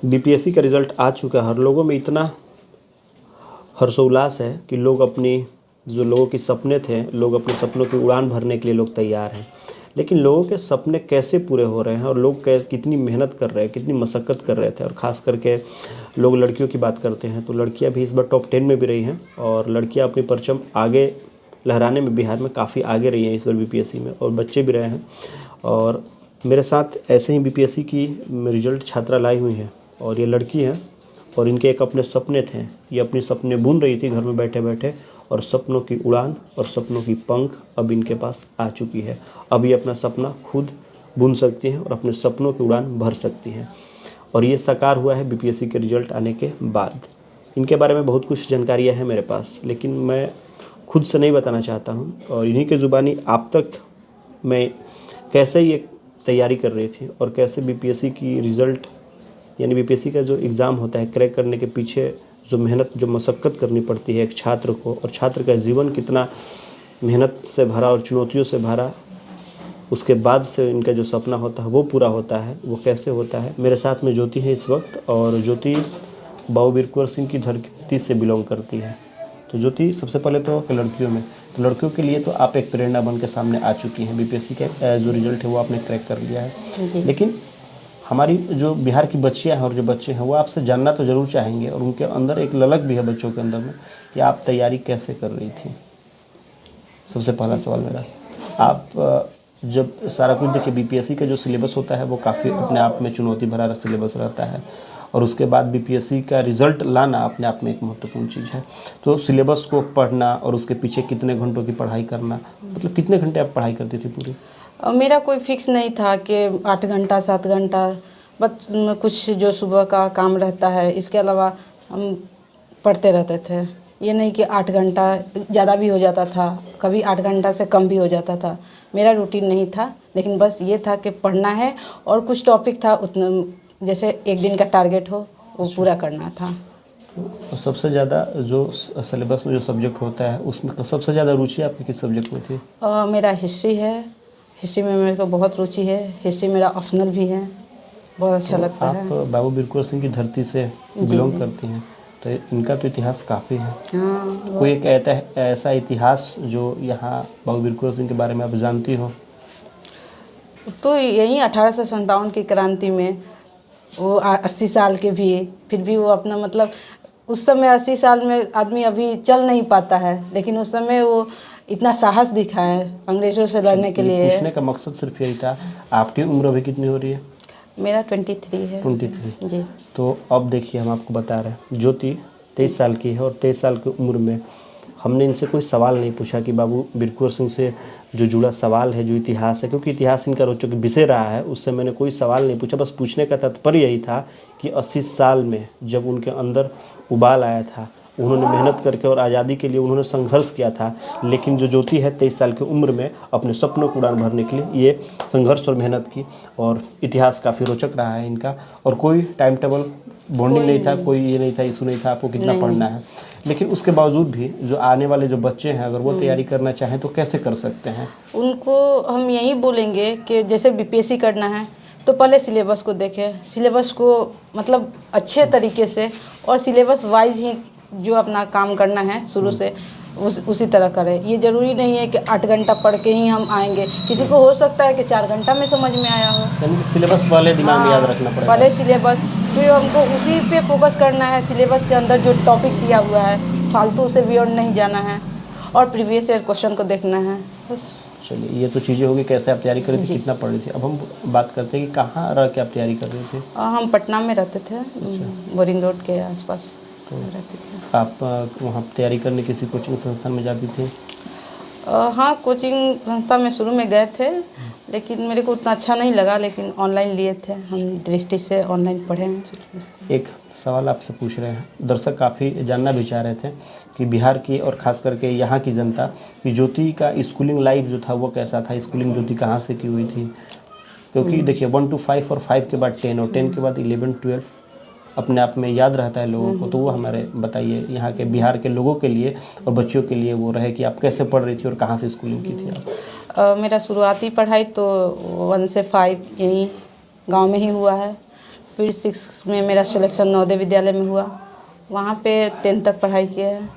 BPSC का result आ चुका है और लोगों में इतना हर्षोल्लास है कि लोग अपनी जो लोगों के सपने थे, लोग अपने सपनों की उड़ान भरने के लिए लोग तैयार हैं। लेकिन लोगों के सपने कैसे पूरे हो रहे हैं और लोग कितनी मेहनत कर रहे हैं, कितनी मशक्क़त कर रहे थे। और ख़ास करके लोग लड़कियों की बात करते हैं तो लड़कियां भी इस बार टॉप 10 में भी रही हैं और लड़कियां अपनी परचम आगे लहराने में बिहार में काफ़ी आगे रही हैं इस बार बीपीएससी में, और बच्चे भी रहे हैं। और मेरे साथ ऐसे ही बीपीएससी की रिजल्ट छात्रा लाई हुई हैं और ये लड़की हैं और इनके एक अपने सपने थे। ये अपने सपने बुन रही थी घर में बैठे बैठे, और सपनों की उड़ान और सपनों की पंख अब इनके पास आ चुकी है। अब ये अपना सपना खुद बुन सकती हैं और अपने सपनों की उड़ान भर सकती हैं, और ये साकार हुआ है बीपीएससी के रिज़ल्ट आने के बाद। इनके बारे में बहुत कुछ जानकारियाँ हैं मेरे पास, लेकिन मैं खुद से नहीं बताना चाहता हूँ, और इन्हीं के ज़ुबानी आप तक मैं कैसे ये तैयारी कर रही थी और कैसे बीपीएससी की रिज़ल्ट यानी बीपीएससी का जो एग्ज़ाम होता है क्रैक करने के पीछे जो मेहनत, जो मशक्क़त करनी पड़ती है एक छात्र को, और छात्र का जीवन कितना मेहनत से भरा और चुनौतियों से भरा, उसके बाद से इनका जो सपना होता है वो पूरा होता है, वो कैसे होता है। मेरे साथ में ज्योति है इस वक्त, और ज्योति बाबू वीर कुंवर सिंह की धरती से बिलोंग करती है। तो ज्योति, सबसे पहले तो लड़कियों में, तो लड़कियों के लिए तो आप एक प्रेरणा बन के सामने आ चुकी हैं। बीपीएससी का जो रिज़ल्ट है वो आपने क्रैक कर लिया है, लेकिन हमारी जो बिहार की बच्चियां हैं और जो बच्चे हैं वो आपसे जानना तो ज़रूर चाहेंगे, और उनके अंदर एक ललक भी है बच्चों के अंदर में, कि आप तैयारी कैसे कर रही थी। सबसे पहला सवाल मेरा, आप जब सारा कुछ देखिए, बीपीएससी का जो सिलेबस होता है वो काफ़ी अपने आप में चुनौती भरा सिलेबस रहता है, और उसके बाद बीपीएससी का रिज़ल्ट लाना अपने आप में एक महत्वपूर्ण चीज़ है। तो सिलेबस को पढ़ना और उसके पीछे कितने घंटों की पढ़ाई करना, मतलब कितने घंटे आप पढ़ाई करती थी पूरी? मेरा कोई फिक्स नहीं था कि 8 घंटा 7 घंटा, बस कुछ जो सुबह का काम रहता है इसके अलावा हम पढ़ते रहते थे। ये नहीं कि 8 घंटा, ज़्यादा भी हो जाता था, कभी 8 घंटा से कम भी हो जाता था। मेरा रूटीन नहीं था, लेकिन बस ये था कि पढ़ना है और कुछ टॉपिक था उतना, जैसे एक दिन का टारगेट हो वो पूरा करना था। तो सबसे ज़्यादा जो सिलेबस में जो सब्जेक्ट होता है उसमें सबसे ज़्यादा रुचि आपकी किस सब्जेक्ट में थी? मेरा हिस्ट्री है। हिस्ट्री में मेरे को बहुत रुचि है। हिस्ट्री मेरा ऑप्शनल भी है, बहुत अच्छा लगता है। आप बाबू वीर कुंवर सिंह की धरती से बिलोंग करती हैं, तो इनका तो इतिहास काफ़ी है। हाँ, कोई एक ऐसा इतिहास जो यहाँ बाबू वीर कुंवर सिंह के बारे में आप जानती हो? तो यही 1857 की क्रांति में वो 80 साल के भी, फिर भी वो अपना मतलब उस समय 80 साल में आदमी अभी चल नहीं पाता है, लेकिन उस समय वो इतना साहस दिखाया है अंग्रेज़ों से लड़ने के लिए। पूछने का मकसद सिर्फ यही था। आपकी उम्र अभी कितनी हो रही है? मेरा 23 है। 23 जी। तो अब देखिए, हम आपको बता रहे हैं, ज्योति 23 साल की है, और 23 साल की उम्र में हमने इनसे कोई सवाल नहीं पूछा कि बाबू वीर कुंवर सिंह से जो जुड़ा सवाल है, जो इतिहास है, क्योंकि इतिहास इनका रोचक विषय रहा है, उससे मैंने कोई सवाल नहीं पूछा। बस पूछने का तात्पर्य यही था कि 80 साल में जब उनके अंदर उबाल आया था, उन्होंने मेहनत करके और आज़ादी के लिए उन्होंने संघर्ष किया था, लेकिन जो ज्योति है 23 साल की उम्र में अपने सपनों को उड़ान भरने के लिए ये संघर्ष और मेहनत की, और इतिहास काफ़ी रोचक रहा है इनका। और कोई टाइम टेबल बॉन्डिंग नहीं था, कोई ये नहीं था, इशू नहीं था आपको कितना पढ़ना है, लेकिन उसके बावजूद भी जो आने वाले जो बच्चे हैं अगर वो तैयारी करना चाहें तो कैसे कर सकते हैं? उनको हम यही बोलेंगे कि जैसे बीपीएससी करना है तो पहले सिलेबस को देखें, सिलेबस को मतलब अच्छे तरीके से और सिलेबस वाइज ही जो अपना काम करना है शुरू से उसी तरह करें। ये ज़रूरी नहीं है कि 8 घंटा पढ़ के ही हम आएंगे, किसी को हो सकता है कि 4 घंटा में समझ में आया हो। यानी सिलेबस पहले दिमाग में याद रखना पड़ेगा। पहले सिलेबस, फिर हमको उसी पे फोकस करना है। सिलेबस के अंदर जो टॉपिक दिया हुआ है फालतू से बियॉन्ड नहीं जाना है, और प्रीवियस ईयर क्वेश्चन को देखना है, बस। चलिए, ये तो चीज़ें होगी कैसे आप तैयारी कर रही थी, कितना पढ़ रही थी। अब हम बात करते हैं कि कहाँ रह के आप तैयारी कर रहे थे? हम पटना में रहते थे, बोरिंग रोड के आसपास रहते थे। आप वहाँ तैयारी करने किसी कोचिंग संस्थान में जाती थी? हाँ, कोचिंग संस्था में शुरू में गए थे, लेकिन मेरे को उतना अच्छा नहीं लगा, लेकिन ऑनलाइन लिए थे हम, दृष्टि से ऑनलाइन पढ़े हैं। एक सवाल आपसे पूछ रहे हैं, दर्शक काफ़ी जानना भी चाह रहे थे कि बिहार की और ख़ास करके यहाँ की जनता कि ज्योति का स्कूलिंग लाइफ जो था वो कैसा था, स्कूलिंग ज्योति कहाँ से की हुई थी? क्योंकि देखिए 1 to 5 और 5 के बाद 10 और 10 के बाद 11 12 अपने आप में याद रहता है लोगों को, तो वो हमारे बताइए यहाँ के बिहार के लोगों के लिए और बच्चियों के लिए वो रहे कि आप कैसे पढ़ रही थी और कहाँ से स्कूलिंग की थी आप? मेरा शुरुआती पढ़ाई तो 1 से 5 यहीं गांव में ही हुआ है। फिर 6 में मेरा सिलेक्शन नवोदय विद्यालय में हुआ। वहाँ पे 10th तक पढ़ाई किया है।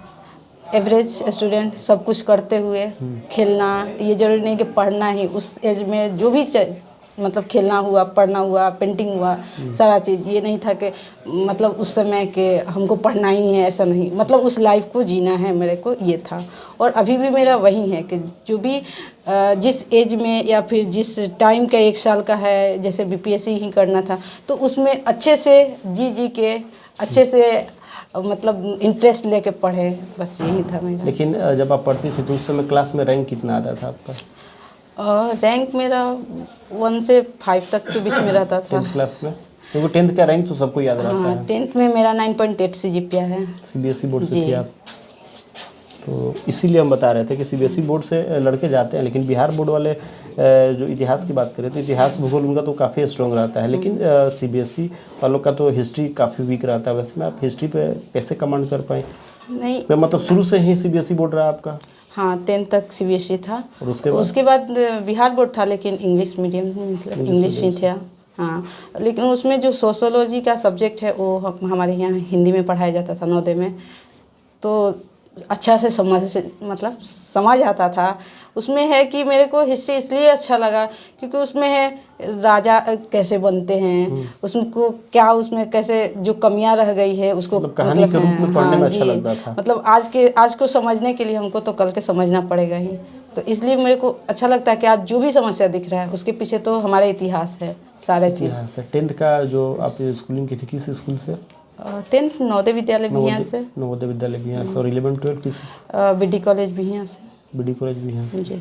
एवरेज स्टूडेंट, सब कुछ करते हुए खेलना, ये जरूरी नहीं कि पढ़ना ही। उस एज में जो भी मतलब खेलना हुआ, पढ़ना हुआ, पेंटिंग हुआ, सारा चीज़। ये नहीं था कि मतलब उस समय के हमको पढ़ना ही है, ऐसा नहीं। मतलब उस लाइफ को जीना है मेरे को, ये था। और अभी भी मेरा वही है कि जो भी जिस एज में या फिर जिस टाइम का 1 साल का है, जैसे बीपीएससी ही करना था, तो उसमें अच्छे से जी के अच्छे से मतलब इंटरेस्ट लेके पढ़े, बस यही था मेरा। लेकिन जब आप पढ़ती थी तो उस समय क्लास में रैंक कितना आता था आपका? रैंक मेरा 1 से 5 तक के बीच में रहता था। 10th क्लास में? क्योंकि 10th का रैंक तो सबको याद रहता हाँ, है। 10th में मेरा 9.8 CGPA है। सीबीएसई बोर्ड से जी। थे आप? तो इसीलिए हम बता रहे थे कि सीबीएसई बोर्ड से लड़के जाते हैं, लेकिन बिहार बोर्ड वाले जो इतिहास की बात करें तो इतिहास भूगोल उनका तो काफ़ी स्ट्रॉन्ग रहता है, लेकिन सीबीएसई वालों का तो हिस्ट्री काफ़ी वीक रहता है। वैसे में आप हिस्ट्री पे कैसे कमांड कर पाए? नहीं, मतलब शुरू से ही सीबीएसई बोर्ड रहा आपका? हाँ, 10th तक सीबीएसई था। और उसके बाद बिहार बोर्ड था, लेकिन इंग्लिश मीडियम, मतलब इंग्लिश ही था। हाँ, लेकिन उसमें जो सोशोलॉजी का सब्जेक्ट है वो हमारे यहाँ हिंदी में पढ़ाया जाता था नवोदय में, तो अच्छा से मतलब समझ आता था। उसमें है कि मेरे को हिस्ट्री इसलिए अच्छा लगा क्योंकि उसमें है राजा कैसे बनते हैं, उसको क्या, उसमें कैसे जो कमियां रह गई है उसको मतलब कहानी के रूप में पढ़ने में अच्छा लगता था। मतलब आज को समझने के लिए हमको तो कल के समझना पड़ेगा ही, तो इसलिए मेरे को अच्छा लगता है कि आज जो भी समस्या दिख रहा है उसके पीछे तो हमारा इतिहास है, सारे चीज़। 10th का जो आप स्कूलिंग की थी किस स्कूल से? 10th नवोदय विद्यालय भी यहाँ से। नवोदय विद्यालय भी यहाँ से। और 11 12 किस? बीडी कॉलेज भी यहाँ से। बीडी कॉलेज भी यहाँ से। जी।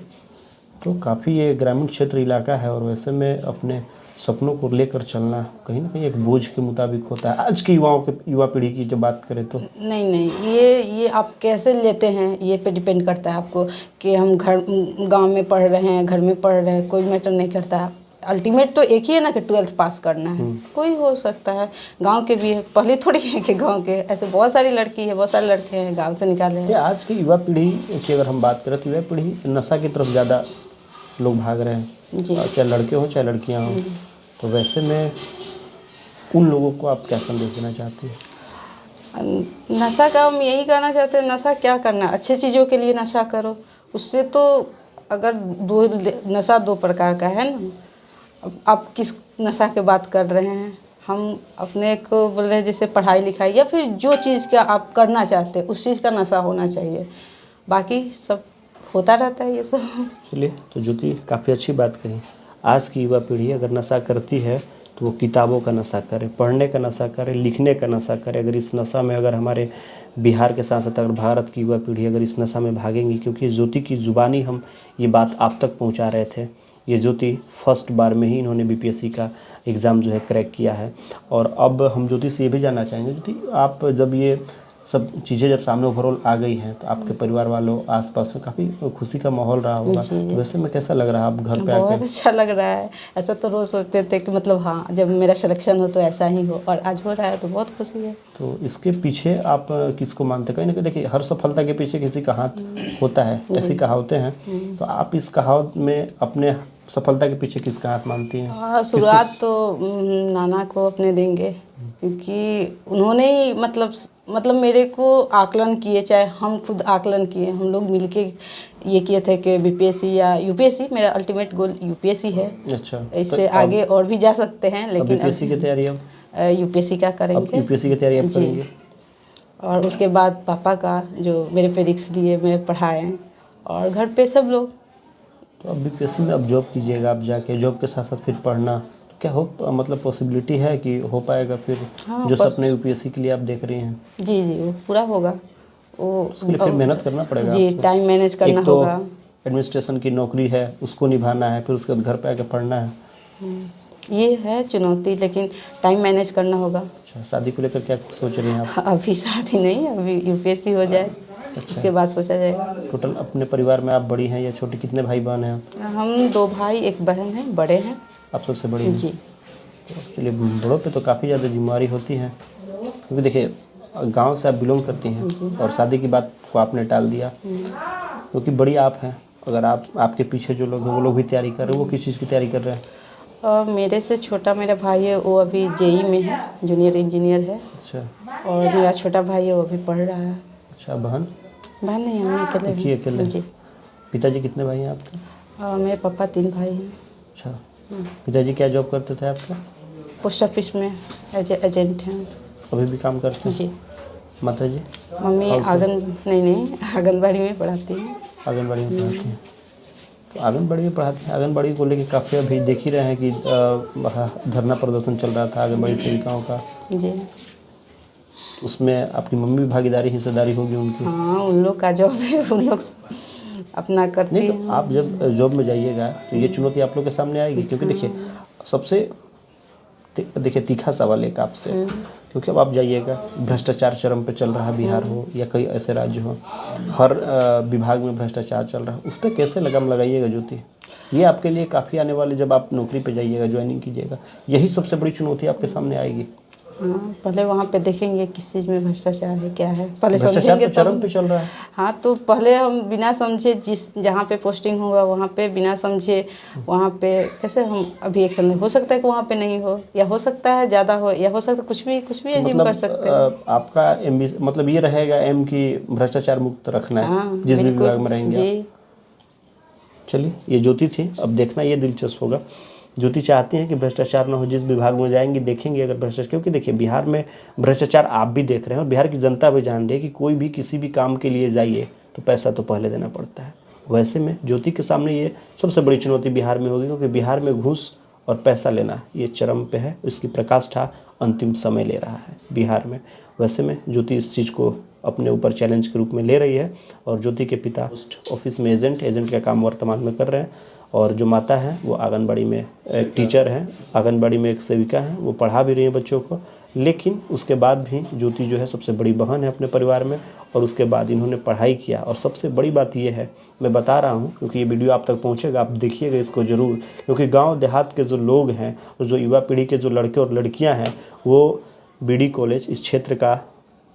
तो काफ़ी ये ग्रामीण क्षेत्र इलाका है, और वैसे में अपने सपनों को लेकर चलना कहीं ना कहीं एक बोझ के मुताबिक होता है। आज के युवा पीढ़ी की जब बात करें तो नहीं, ये आप कैसे लेते हैं ये पे डिपेंड करता है आपको, कि हम गांव में पढ़ रहे हैं, घर में पढ़ रहे हैं, कोई मैटर नहीं करता। अल्टीमेट तो एक ही है ना कि 12th पास करना है। कोई हो सकता है गांव के भी है, पहले थोड़ी है कि गांव के, ऐसे बहुत सारी लड़की है, बहुत सारे लड़के हैं गांव से निकाले हैं। आज की युवा पीढ़ी की अगर हम बात करें तो युवा पीढ़ी नशा की तरफ ज़्यादा लोग भाग रहे हैं, जी। चाहे लड़के हों चाहे लड़कियां हों। तो वैसे में उन लोगों को आप क्या संदेश देना चाहती हैं? नशा का हम यही कहना चाहते हैं, नशा क्या करना, अच्छे चीज़ों के लिए नशा करो। उससे तो अगर नशा 2 प्रकार का है ना। अब आप किस नशा की बात कर रहे हैं? हम अपने को बोल रहे हैं जैसे पढ़ाई लिखाई या फिर जो चीज़ का आप करना चाहते हैं उस चीज़ का नशा होना चाहिए, बाकी सब होता रहता है ये सब। चलिए, तो ज्योति काफ़ी अच्छी बात कही। आज की युवा पीढ़ी अगर नशा करती है तो वो किताबों का नशा करे, पढ़ने का नशा करे, लिखने का नशा करे। अगर इस नशा में अगर हमारे बिहार के साथ साथ अगर भारत की युवा पीढ़ी अगर इस नशा में भागेंगी, क्योंकि ज्योति की ज़ुबानी हम ये बात आप तक पहुंचा रहे थे। ये ज्योति फर्स्ट बार में ही इन्होंने बीपीएससी का एग्ज़ाम जो है क्रैक किया है। और अब हम ज्योति से ये भी जानना चाहेंगे, ज्योति आप जब ये सब चीज़ें जब सामने ओवरऑल आ गई हैं तो आपके परिवार वालों आसपास में काफ़ी खुशी का माहौल रहा होगा। तो वैसे में कैसा लग रहा है आप घर पे आके? बहुत अच्छा लग रहा है। ऐसा तो रोज़ सोचते थे कि मतलब हाँ, जब मेरा सिलेक्शन हो तो ऐसा ही हो, और आज हो रहा है तो बहुत खुशी है। तो इसके पीछे आप किसको मानते हैं? कहीं ना कहीं देखिए, हर सफलता के पीछे किसी का हाथ होता है, ऐसी कहावतें हैं। तो आप इस कहावत में अपने सफलता के पीछे किसका हाथ मानती हैं? हाँ, शुरुआत तो नाना को अपने देंगे, क्योंकि उन्होंने ही मतलब मेरे को आकलन किए, चाहे हम खुद आकलन किए, हम लोग मिलके ये किए थे कि बीपीएससी या यूपीएससी, मेरा अल्टीमेट गोल यूपीएससी है। अच्छा, इससे आगे और भी जा सकते हैं, लेकिन बीपीएससी की तैयारी अब यूपीएससी का करेंगे। यूपीएससी की तैयारी अब जी। करेंगे। और उसके बाद पापा का जो मेरे पे रिक्स लिए, मेरे पढ़ाए, और घर पे सब लोग। तो अब बीपीएससी में अब जॉब कीजिएगा, आप जाके जॉब के साथ साथ फिर पढ़ना, तो क्या हो मतलब पॉसिबिलिटी है कि हो पाएगा फिर? हाँ, जो सपने यूपीएससी के लिए आप देख रही हैं? जी, वो पूरा होगा। वो उसके लिए फिर मेहनत करना पड़ेगा जी, आपको। टाइम मैनेज करना एक तो होगा। एडमिनिस्ट्रेशन की नौकरी है, उसको निभाना है, फिर उसके बाद घर पे आके पढ़ना है। ये है चुनौती, लेकिन टाइम मैनेज करना होगा। अच्छा, शादी को लेकर क्या सोच रही हैं आप? अभी शादी नहीं, अभी यूपीएससी हो जाए, उसके बाद सोचा जाएगा। टोटल अपने परिवार में आप बड़ी हैं या छोटी? कितने भाई बहन हैं आप? हम 2 भाई 1 बहन हैं, बड़े हैं। आप सबसे बड़ी हैं? जी। तो चलिए, बड़ों पे तो काफ़ी ज़्यादा जिम्मेवारी होती है, क्योंकि देखिए गांव से आप बिलोंग करती हैं और शादी की बात को आपने टाल दिया, क्योंकि बड़ी आप हैं। अगर आपके पीछे जो लोग हैं वो लोग भी तैयारी कर रहे हैं, वो किस चीज़ की तैयारी कर रहे हैं? मेरे से छोटा मेरा भाई है, वो अभी जेई में है, जूनियर इंजीनियर है। अच्छा और मेरा छोटा भाई है, वो भी पढ़ रहा है। अच्छा। बहन? बहन नहीं, हम अकेले एक ही हैं। अकेले? जी। पिताजी कितने भाई हैं आपके? मेरे पापा 3 भाई हैं। अच्छा। पिताजी क्या जॉब करते थे आपका? पोस्ट ऑफिस में एजेंट हैं। अभी भी काम करते हैं? जी। माता जी? मम्मी नहीं आंगनबाड़ी में पढ़ाती हैं। आंगनबाड़ी में पढ़ाती हैं? तो आंगनबाड़ी में पढ़ाती हैं। आंगनबाड़ी को लेकर काफ़ी अभी देख ही रहे हैं कि धरना प्रदर्शन चल रहा था आंगनबाड़ी सेविकाओं का। जी। उसमें आपकी मम्मी भी भागीदारी हिस्सेदारी होगी उनकी? हाँ, उन लोग का जॉब है, उन लोग अपना करती नहीं, हैं। तो आप जब जॉब में जाइएगा तो ये चुनौती आप लोग के सामने आएगी, क्योंकि देखिए सबसे देखिए तीखा सवाल एक आपसे, क्योंकि अब आप जाइएगा, भ्रष्टाचार चरम पे चल रहा है, बिहार हो या कई ऐसे राज्य हो, हर विभाग में भ्रष्टाचार चल रहा है। उस पर कैसे लगाम लगाइएगा ज्योति? ये आपके लिए काफ़ी आने वाले, जब आप नौकरी पे जाइएगा, ज्वाइनिंग कीजिएगा, यही सबसे बड़ी चुनौती आपके सामने आएगी। हाँ, पहले वहाँ पे देखेंगे किस चीज़ में भ्रष्टाचार है, क्या है, पहले भ्रष्टाचार समझेंगे तो चरम तब। पे चल रहा है। हाँ, तो पहले हम बिना समझे जहाँ पे पोस्टिंग होगा वहाँ पे बिना समझे वहाँ पे कैसे हम अभी एक्शन ले। हो सकता है कि वहाँ पे नहीं हो, या हो सकता है ज़्यादा हो, या हो सकता है कुछ भी अजीम कर सकते हैं। आपका मतलब ये रहेगा एम की भ्रष्टाचार मुक्त रखना है, हाँ, जिस भी बिल्कुल। विभाग में रहेंगे आप। जी। चलिए, ये ज्योति थी। अब देखना ये दिलचस्प होगा, ज्योति चाहती हैं कि भ्रष्टाचार ना हो, जिस विभाग में जाएंगे देखेंगे अगर भ्रष्टाचार, क्योंकि देखिए बिहार में भ्रष्टाचार आप भी देख रहे हैं और बिहार की जनता भी जान रही है कि कोई भी किसी भी काम के लिए जाइए तो पैसा तो पहले देना पड़ता है। वैसे में ज्योति के सामने ये सबसे बड़ी चुनौती बिहार में होगी, क्योंकि बिहार में घूस और पैसा लेना ये चरम पे है। इसकी प्रकाष्ठा अंतिम समय ले रहा है बिहार में। वैसे में ज्योति इस चीज़ को अपने ऊपर चैलेंज के रूप में ले रही है, और ज्योति के पिता पोस्ट ऑफिस में एजेंट का काम वर्तमान में कर रहे हैं, और जो माता है वो आंगनबाड़ी में एक टीचर है, आंगनबाड़ी में एक सेविका है, वो पढ़ा भी रही है बच्चों को। लेकिन उसके बाद भी ज्योति जो है सबसे बड़ी बहन है अपने परिवार में, और उसके बाद इन्होंने पढ़ाई किया। और सबसे बड़ी बात ये है, मैं बता रहा हूँ क्योंकि ये वीडियो आप तक पहुँचेगा, आप देखिएगा इसको ज़रूर, क्योंकि गाँव देहात के जो लोग हैं और जो युवा पीढ़ी के जो लड़के और लड़कियाँ हैं, वो BD कॉलेज इस क्षेत्र का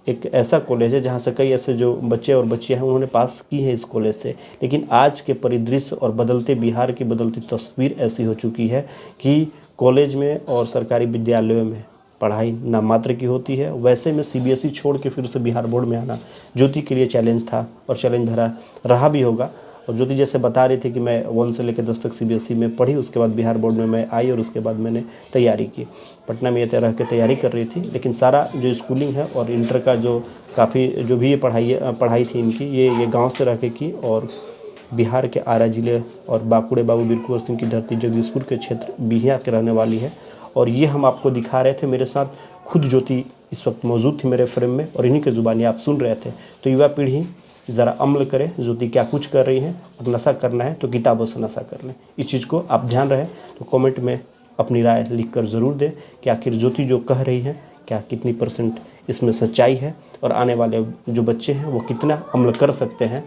एक ऐसा कॉलेज है जहाँ से कई ऐसे जो बच्चे और बच्चियाँ हैं उन्होंने पास की है इस कॉलेज से। लेकिन आज के परिदृश्य और बदलते बिहार की बदलती तस्वीर ऐसी हो चुकी है कि कॉलेज में और सरकारी विद्यालयों में पढ़ाई नाम मात्र की होती है। वैसे में CBSE छोड़ के फिर से बिहार बोर्ड में आना ज्योति के लिए चैलेंज था, और चैलेंज भरा रहा भी होगा। और ज्योति जैसे बता रही थी कि मैं 1 से लेकर 10 तक CBSE में पढ़ी, उसके बाद बिहार बोर्ड में मैं आई और उसके बाद मैंने तैयारी की। पटना में ये रह के तैयारी कर रही थी, लेकिन सारा जो स्कूलिंग है और इंटर का जो काफ़ी जो भी ये पढ़ाई थी इनकी, ये गांव से रह के की। और बिहार के आरा जिले और बाकुड़े बाबू बीर कुंवर सिंह की धरती जगदीशपुर के क्षेत्र बिहिया के रहने वाली है। और ये हम आपको दिखा रहे थे, मेरे साथ खुद ज्योति इस वक्त मौजूद थी मेरे फ्रेम में, और इन्हीं की ज़ुबानी आप सुन रहे थे। तो युवा पीढ़ी ज़रा अमल करें, ज्योति क्या कुछ कर रही हैं। और नशा करना है तो किताबों से नशा कर लें, इस चीज़ को आप ध्यान रहे। तो कमेंट में अपनी राय लिखकर ज़रूर दें कि आखिर ज्योति जो कह रही है क्या कितनी % इसमें सच्चाई है, और आने वाले जो बच्चे हैं वो कितना अमल कर सकते हैं।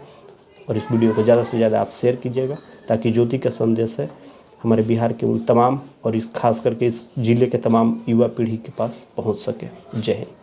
और इस वीडियो को ज़्यादा से ज़्यादा आप शेयर कीजिएगा, ताकि ज्योति का संदेश है हमारे बिहार के उन तमाम और इस खास करके इस ज़िले के तमाम युवा पीढ़ी के पास पहुंच सके। जय हिंद।